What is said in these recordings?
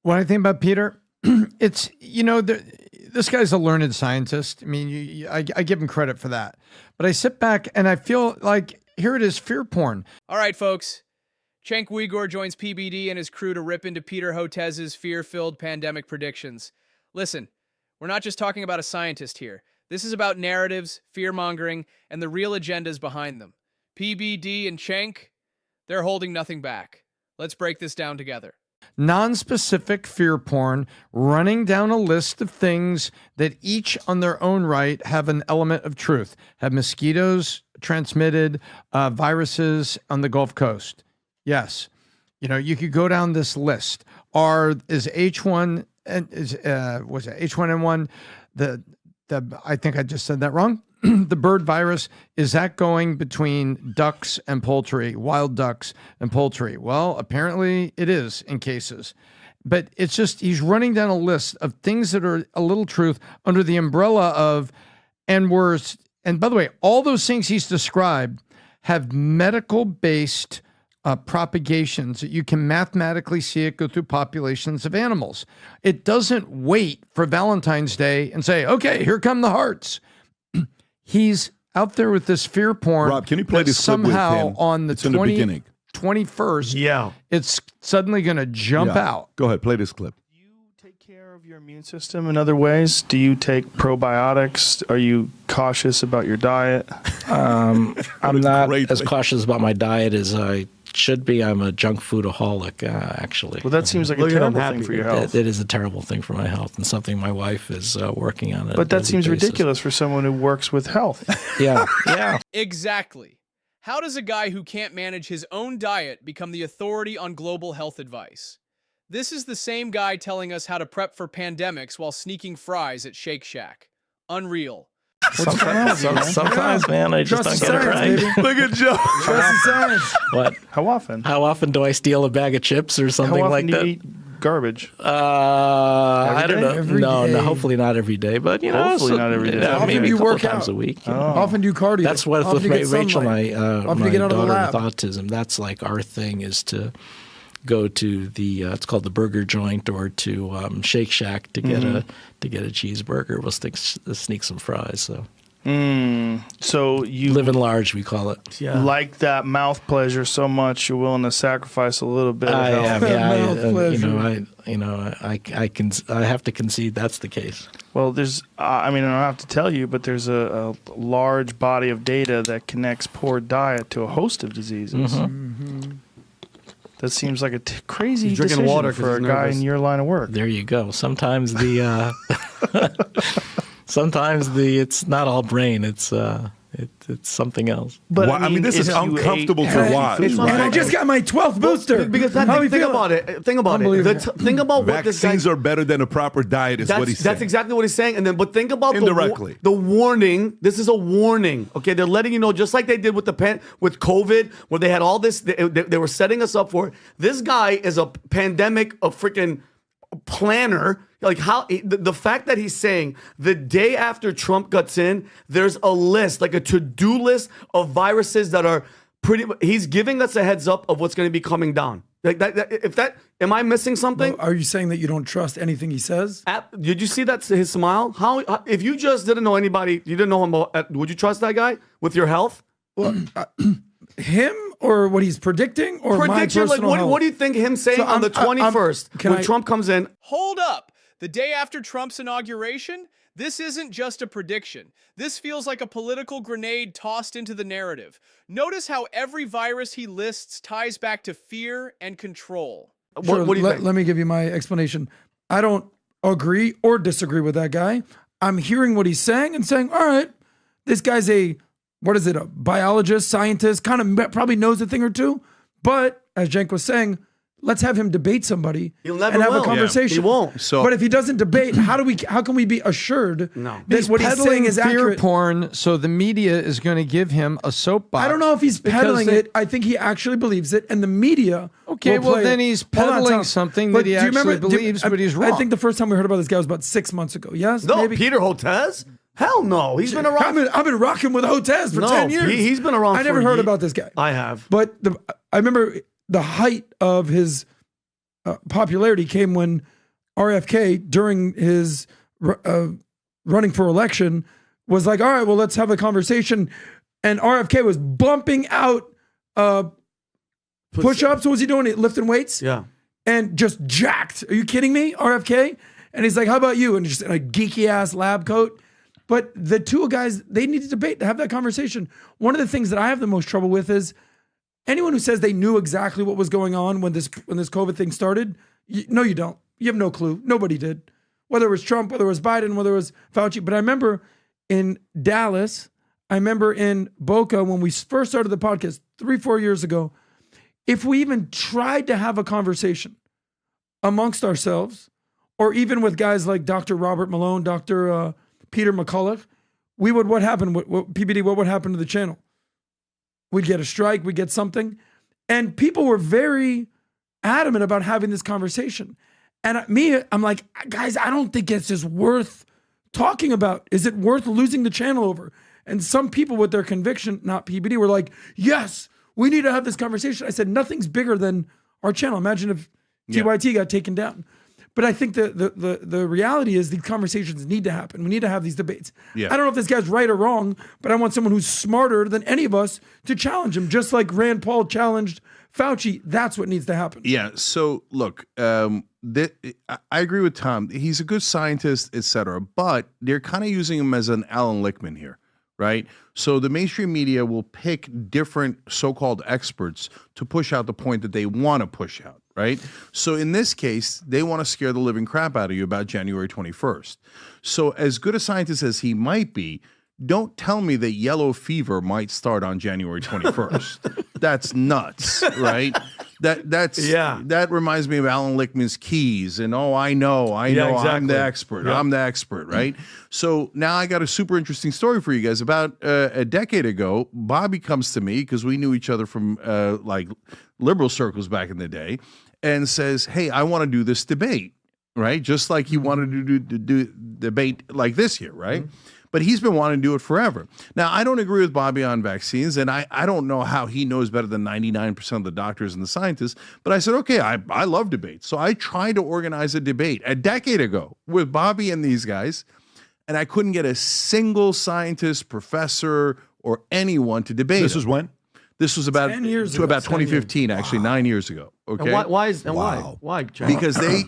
When I think about Peter, it's, this guy's a learned scientist. I mean, I give him credit for that. But I sit back and I feel like, here it is, fear porn. All right, folks. Cenk Uygur joins PBD and his crew to rip into Peter Hotez's fear-filled pandemic predictions. Listen, we're not just talking about a scientist here. This is about narratives, fear-mongering, and the real agendas behind them. PBD and Cenk, they're holding nothing back. Let's break this down together. Non-specific fear porn, running down a list of things that each on their own right have an element of truth. Have mosquitoes transmitted viruses on the Gulf Coast? Yes. You could go down this list. Is H1 was it H1N1 I think I just said that wrong. The bird virus, is that going between ducks and poultry, wild ducks and poultry? Well, apparently it is in cases. But it's just, he's running down a list of things that are a little truth under the umbrella of, and by the way, all those things he's described have medical-based propagations that you can mathematically see it go through populations of animals. It doesn't wait for Valentine's Day and say, okay, here come the hearts. He's out there with this fear porn. Rob, can you play this clip with him? Somehow on the 21st, it's suddenly going to jump out. Go ahead, play this clip. Do you take care of your immune system in other ways? Do you take probiotics? Are you cautious about your diet? I'm not as cautious about my diet as I should be. I'm a junk foodaholic, actually. Well, that seems like a terrible thing for your health. It is a terrible thing for my health and something my wife is working on. But that seems ridiculous for someone who works with health. Yeah, yeah. Exactly. How does a guy who can't manage his own diet become the authority on global health advice? This is the same guy telling us how to prep for pandemics while sneaking fries at Shake Shack. Unreal. Sometimes, man, I just don't get it right. Look at Joe. Trust the science. What? How often? How often do I steal a bag of chips or something like that? Do you eat garbage? I don't know. Every No, day. hopefully not every day, but Hopefully not every day. Yeah, maybe you a couple work times out? a week. Often do cardio. That's what Often with you get Rachel sunlight. and I, Often my you get out of the daughter lab. with autism. That's like our thing is to go to the it's called the burger joint or to Shake Shack to get a cheeseburger. We'll sneak some fries. So. So you Living large, we call it. like that mouth pleasure so much you're willing to sacrifice a little bit of I health. am, yeah. I have to concede that's the case. Well, there's, I don't have to tell you, but there's a large body of data that connects poor diet to a host of diseases. That seems like a crazy He's drinking decision water 'cause for a he's guy nervous. in your line of work. There you go. Sometimes it's not all brain. It's something else. But Wow, I mean, this is if you uncomfortable ate to healthy watch. food- And I just got my 12th booster. Because How think you about it. Think about it. Unbelievable. Think about what this guy. Vaccines are better than a proper diet is what he's saying. That's exactly what he's saying. And then, but think about Indirectly. the warning. This is a warning. Okay, they're letting you know, just like they did with with COVID, where they had all this. They were setting us up for it. This guy is a pandemic, a freaking planner. Like the fact that he's saying the day after Trump gets in, there's a list, like a to-do list of viruses that are he's giving us a heads up of what's going to be coming down. Like am I missing something? Are you saying that you don't trust anything he says? Did you see that his smile? How if you just didn't know anybody, you didn't know him, would you trust that guy with your health? Well, him or what he's predicting or my Prediction, personal like health? what do you think him saying on the 21st when Trump comes in? Hold up. The day after Trump's inauguration, this isn't just a prediction. This feels like a political grenade tossed into the narrative. Notice how every virus he lists ties back to fear and control. Sure, What do you think? Let me give you my explanation. I don't agree or disagree with that guy. I'm hearing what he's saying and saying, all right, this guy's a biologist, scientist, kind of probably knows a thing or two. But as Cenk was saying, let's have him debate somebody He'll never and have will. a conversation. He won't. So, But if he doesn't debate, how can we be assured that what he's saying is fear accurate? porn, so the media is going to give him a soapbox. I don't know if he's peddling it. I think he actually believes it, and the media. Okay, will well, play then it. he's Hold on, peddling Tom. something But that he do you actually remember- believes, but he's wrong. I think the first time we heard about this guy was about 6 months ago. Yes, No, maybe. Peter Hotez? Hell no. He's been around. I've been rocking with Hotez for 10 years. He's been around. I never for heard about this guy. I have. But I remember the height of his popularity came when RFK, during his running for election, was like, all right, well, let's have a conversation. And RFK was bumping out push-ups. What was he doing? Lifting weights? Yeah. And just jacked. Are you kidding me, RFK? And he's like, how about you? And just in a geeky-ass lab coat. But the two guys, they need to debate, to have that conversation. One of the things that I have the most trouble with is anyone who says they knew exactly what was going on when this COVID thing started. No, you don't. You have no clue. Nobody did. Whether it was Trump, whether it was Biden, whether it was Fauci. But I remember in Dallas, I remember in Boca when we first started the podcast 3-4 years ago, if we even tried to have a conversation amongst ourselves, or even with guys like Dr. Robert Malone, Dr. Peter McCullough, what happened? PBD, what would happen to the channel? We'd get a strike, we'd get something. And people were very adamant about having this conversation. And I'm like, guys, I don't think it's just worth talking about. Is it worth losing the channel over? And some people with their conviction, not PBD, were like, yes, we need to have this conversation. I said, nothing's bigger than our channel. Imagine if TYT got taken down. But I think the reality is these conversations need to happen. We need to have these debates. Yeah. I don't know if this guy's right or wrong, but I want someone who's smarter than any of us to challenge him, just like Rand Paul challenged Fauci. That's what needs to happen. Yeah. So look, I agree with Tom. He's a good scientist, etc. But they're kind of using him as an Alan Lichtman here, right? So the mainstream media will pick different so-called experts to push out the point that they want to push out, right? So in this case, they want to scare the living crap out of you about January 21st. So as good a scientist as he might be, don't tell me that yellow fever might start on January 21st. That's nuts, right? That reminds me of Alan Lichtman's keys and I know, exactly. I'm the expert. Yeah. I'm the expert, right? So now I got a super interesting story for you guys. About a decade ago, Bobby comes to me because we knew each other from like liberal circles back in the day, and says, "Hey, I want to do this debate," right? Just like he wanted to do debate like this here, right? Mm-hmm. But he's been wanting to do it forever. Now, I don't agree with Bobby on vaccines, and I don't know how he knows better than 99% of the doctors and the scientists, but I said, okay, I love debates. So I tried to organize a debate a decade ago with Bobby and these guys, and I couldn't get a single scientist, professor, or anyone to debate. This was when? This was about 10 years to ago. about 2015, actually, 9 years ago. Okay, And why? John?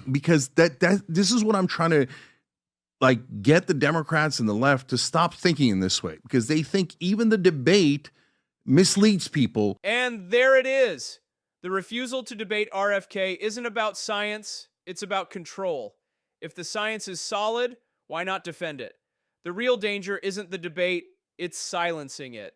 because this is what I'm trying to get the Democrats and the left to stop thinking in this way, because they think even the debate misleads people. And there it is. The refusal to debate RFK isn't about science, it's about control. If the science is solid, why not defend it? The real danger isn't the debate, it's silencing it.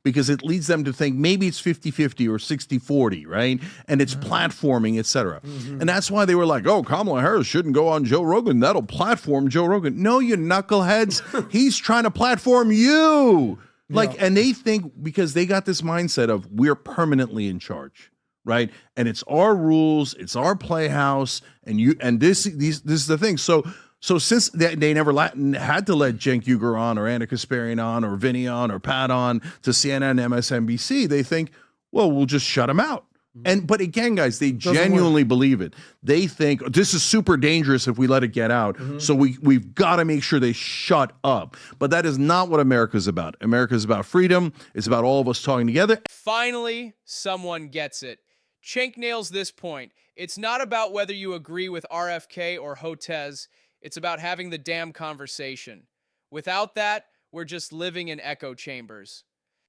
Because it leads them to think maybe it's 50-50 or 60-40, right? And it's platforming, et cetera. Mm-hmm. And that's why they were like, oh, Kamala Harris shouldn't go on Joe Rogan. That'll platform Joe Rogan. No, you knuckleheads. He's trying to platform you. And they think, because they got this mindset of we're permanently in charge, right? And it's our rules, it's our playhouse, and this is the thing. So since they never had to let Cenk Uygur on or Anna Kasparian on or Vinny on or Pat on to CNN, MSNBC, they think, well, we'll just shut them out. But again, guys, they genuinely believe it. They think this is super dangerous if we let it get out. Mm-hmm. So we've got to make sure they shut up. But that is not what America's about. America's about freedom. It's about all of us talking together. Finally, someone gets it. Cenk nails this point. It's not about whether you agree with RFK or Hotez. It's about having the damn conversation. Without that, we're just living in echo chambers.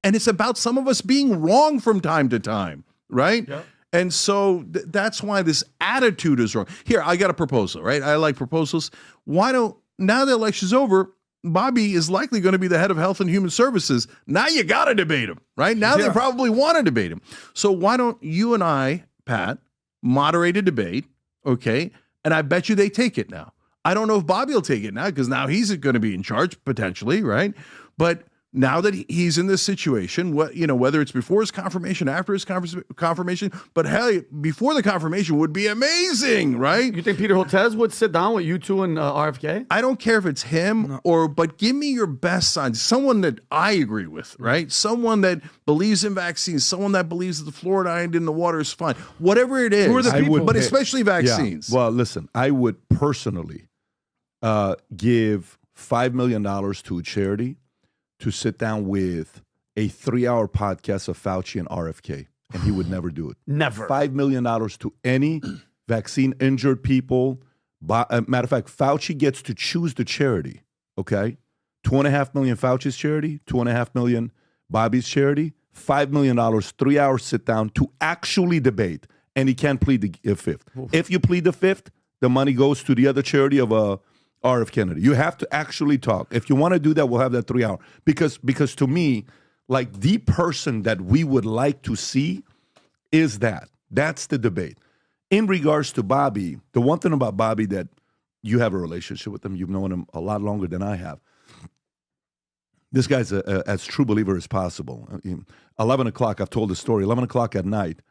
And it's about some of us being wrong from time to time, right? Yep. And so that's why this attitude is wrong. Here, I got a proposal, right? I like proposals. Why don't, now the election's over, Bobby is likely going to be the head of Health and Human Services. Now you got to debate him, right? Now they probably want to debate him. So why don't you and I, Pat, moderate a debate, okay? And I bet you they take it now. I don't know if Bobby will take it now, because now he's going to be in charge potentially, right? But now that he's in this situation, whether it's before his confirmation, after his confirmation, but hell, before the confirmation would be amazing, right? You think Peter Hotez would sit down with you two and RFK? I don't care if it's him but give me your best signs. Someone that I agree with, right? Someone that believes in vaccines, someone that believes that the fluoride in the water is fine. Whatever it is, Who are the people? but especially vaccines. Yeah. Well, listen, I would personally give $5 million to a charity to sit down with a 3-hour podcast of Fauci and RFK, and he would never do it. Never. $5 million to any vaccine-injured people. Matter of fact, Fauci gets to choose the charity, okay? $2.5 million Fauci's charity, $2.5 million Bobby's charity, $5 million, 3 hours sit down to actually debate, and he can't plead the fifth. If you plead the fifth, the money goes to the other charity of RF Kennedy. You have to actually talk. If you want to do that, we'll have that 3 hour. Because to me, like the person that we would like to see is that. That's the debate. In regards to Bobby, the one thing about Bobby that you have a relationship with him, you've known him a lot longer than I have. This guy's as true believer as possible. 11 o'clock, I've told the story, 11 o'clock at night,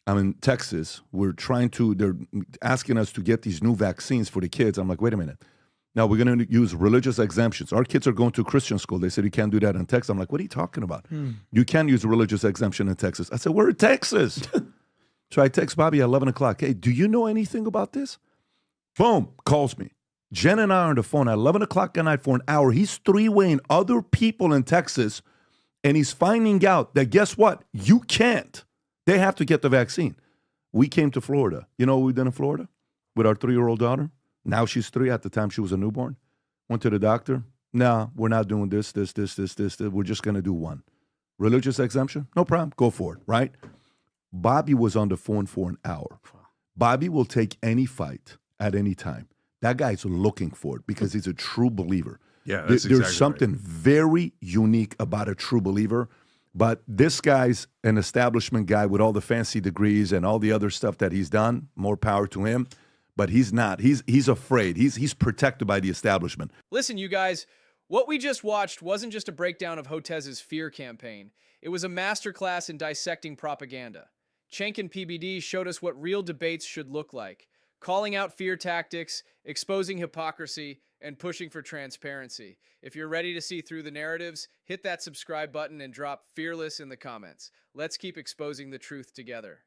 I'm in Texas. They're asking us to get these new vaccines for the kids. I'm like, wait a minute. Now we're going to use religious exemptions. Our kids are going to Christian school. They said you can't do that in Texas. I'm like, what are you talking about? You can use religious exemption in Texas. I said, we're in Texas. So I text Bobby at 11 o'clock. Hey, do you know anything about this? Boom, calls me. Jen and I are on the phone at 11 o'clock at night for an hour. He's three-waying other people in Texas, and he's finding out that, guess what? You can't. They have to get the vaccine. We came to Florida. You know what we did in Florida with our 3-year-old daughter? Now she's 3. At the time, she was a newborn. Went to the doctor. No, we're not doing this. We're just going to do one. Religious exemption? No problem. Go for it, right? Bobby was on the phone for an hour. Bobby will take any fight at any time. That guy's looking for it because he's a true believer. Yeah, that's There's something very unique about a true believer. But this guy's an establishment guy with all the fancy degrees and all the other stuff that he's done. More power to him. But he's not. He's afraid. He's protected by the establishment. Listen, you guys, what we just watched wasn't just a breakdown of Hotez's fear campaign. It was a masterclass in dissecting propaganda. Cenk and PBD showed us what real debates should look like, calling out fear tactics, exposing hypocrisy, and pushing for transparency. If you're ready to see through the narratives, hit that subscribe button and drop fearless in the comments. Let's keep exposing the truth together.